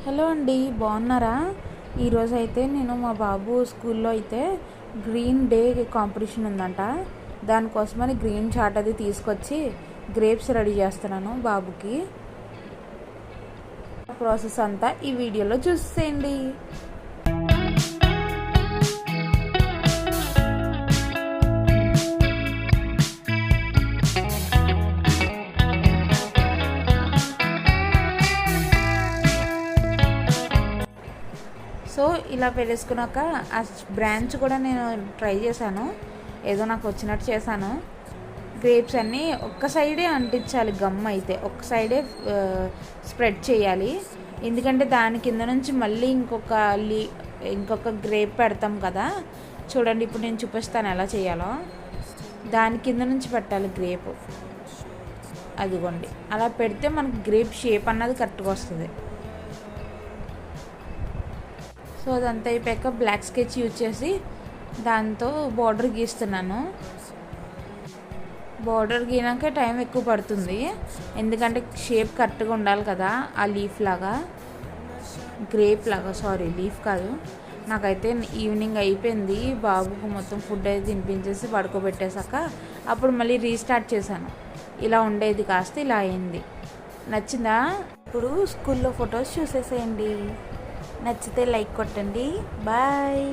Hello అండి, బాగున్నారా? ఈరోజు అయితే నేను మా బాబు స్కూల్లో అయితే గ్రీన్ డే కాంపిటీషన్ ఉందంట. దానికోసమని గ్రీన్ చార్ట్ అది తీసుకొచ్చి గ్రేప్స్ రెడీ చేస్తున్నాను బాబుకి. ప్రాసెస్ అంతా ఈ వీడియోలో చూసేయండి. సో ఇలా పెట్టేసుకున్నాక ఆ బ్రాంచ్ కూడా నేను ట్రై చేశాను, ఏదో నాకు వచ్చినట్టు చేశాను. గ్రేప్స్ అన్నీ ఒక్క సైడే అంటించాలి, గమ్ అయితే ఒక్క సైడే స్ప్రెడ్ చేయాలి. ఎందుకంటే దాని కింద నుంచి మళ్ళీ ఇంకొక గ్రేప్ పెడతాం కదా. చూడండి, ఇప్పుడు నేను చూపిస్తాను ఎలా చేయాలో. దాని కింద నుంచి పెట్టాలి గ్రేప్. అదిగోండి, అలా పెడితే మనకు గ్రేప్ షేప్ అన్నది కరెక్ట్గా వస్తుంది. సో అదంతా అయిపోయాక బ్లాక్ స్కెచ్ యూజ్ చేసి దాంతో బార్డర్ గీస్తున్నాను. బార్డర్ గీనాక టైం ఎక్కువ పడుతుంది, ఎందుకంటే షేప్ కరెక్ట్గా ఉండాలి కదా. ఆ లీఫ్ లాగా, గ్రేప్ లాగా, సారీ లీఫ్ కాదు. నాకైతే ఈవినింగ్ అయిపోయింది, బాబుకు మొత్తం ఫుడ్ అయితే తినిపించేసి పడుకోబెట్టేశాక అప్పుడు మళ్ళీ రీస్టార్ట్ చేశాను. ఇలా ఉండేది కాస్త ఇలా అయింది. నచ్చిందా? ఇప్పుడు స్కూల్లో ఫొటోస్ చూసేసేయండి. నచ్చితే లైక్ కొట్టండి. బాయ్.